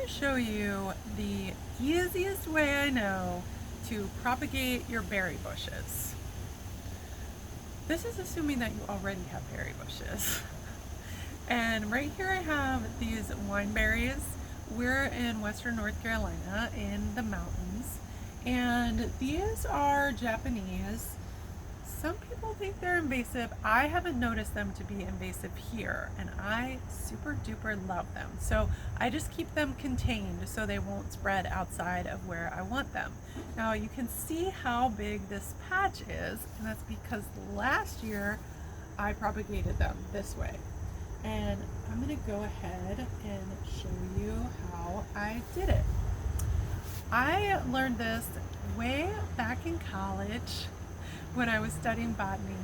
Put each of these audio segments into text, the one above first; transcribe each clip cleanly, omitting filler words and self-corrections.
show you the easiest way I know to propagate your berry bushes. This is assuming that you already have berry bushes. And right here I have these wineberries. We're in Western North Carolina in the mountains, and these are Japanese. Some people think they're invasive. I haven't noticed them to be invasive here, and I super duper love them. So I just keep them contained so they won't spread outside of where I want them. Now you can see how big this patch is, and that's because last year I propagated them this way. And I'm gonna go ahead and show you how I did it. I learned this way back in college when I was studying botany,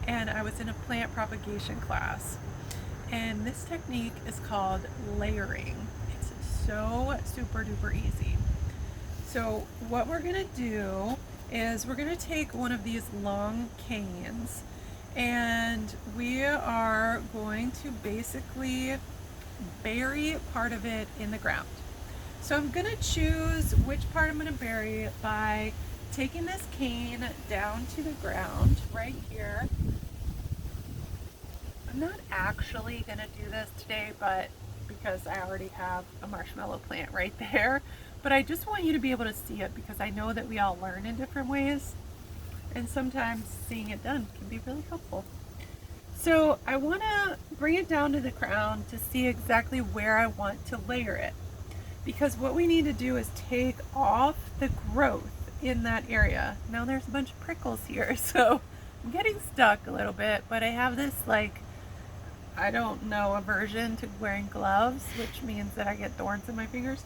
and I was in a plant propagation class. And this technique is called layering. It's so super duper easy. So what we're gonna do is we're gonna take one of these long canes, and we are going to basically bury part of it in the ground. So I'm gonna choose which part I'm gonna bury by taking this cane down to the ground right here. I'm not actually gonna do this today, but because I already have a marshmallow plant right there, but I just want you to be able to see it because I know that we all learn in different ways, and sometimes seeing it done can be really helpful. So I want to bring it down to the ground to see exactly where I want to layer it, because what we need to do is take off the growth in that area. Now there's a bunch of prickles here, so I'm getting stuck a little bit, but I have this, like, I don't know, aversion to wearing gloves, which means that I get thorns in my fingers.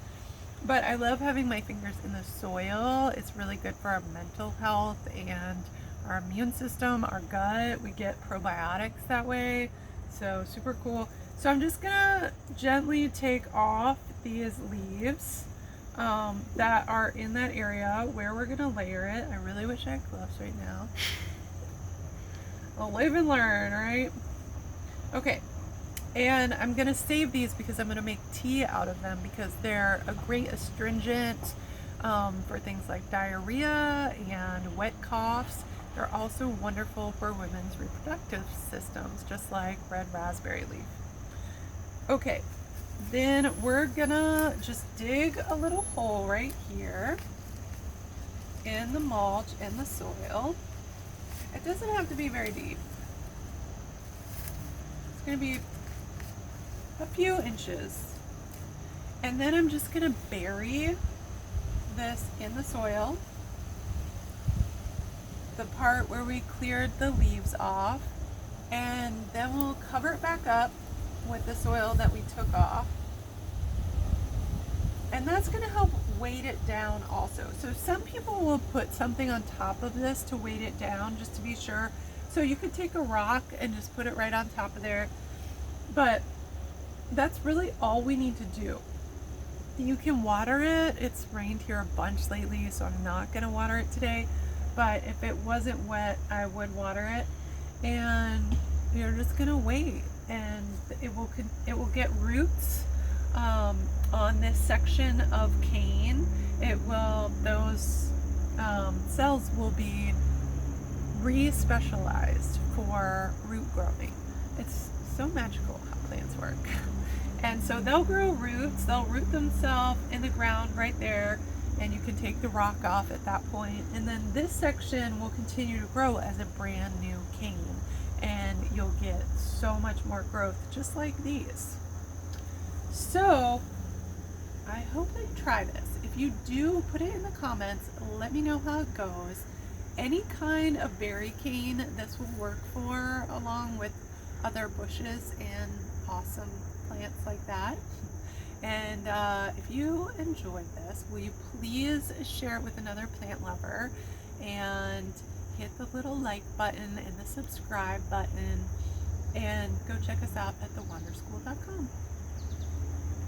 But I love having my fingers in the soil. It's really good for our mental health and our immune system, our gut. We get probiotics that way, so super cool. So I'm just gonna gently take off these leaves that are in that area where we're gonna layer it. I really wish I had gloves right now. I'll live and learn, right? Okay, and I'm gonna save these because I'm gonna make tea out of them, because they're a great astringent for things like diarrhea and wet coughs. They're also wonderful for women's reproductive systems, just like red raspberry leaf. Okay, then we're gonna just dig a little hole right here in the mulch and the soil. It doesn't have to be very deep. It's gonna be a few inches. And then I'm just gonna bury this in the soil, the part where we cleared the leaves off, and then we'll cover it back up with the soil that we took off. And that's gonna help weight it down also. So some people will put something on top of this to weight it down, just to be sure. So you could take a rock and just put it right on top of there. But that's really all we need to do. You can water it. It's rained here a bunch lately, so I'm not gonna water it today. But if it wasn't wet, I would water it. And you're just gonna wait, and it will get roots on this section of cane. Those cells will be re-specialized for root growing. It's so magical how plants work. And so they'll grow roots, they'll root themselves in the ground right there, and you can take the rock off at that point. And then this section will continue to grow as a brand new cane, and you'll get so much more growth just like these. So I hope you try this. If you do, put it in the comments. Let me know how it goes. Any kind of berry cane this will work for, along with other bushes and awesome plants like that. And if you enjoyed this, will you please share it with another plant lover, and hit the little like button and the subscribe button, and go check us out at thewonderschool.com.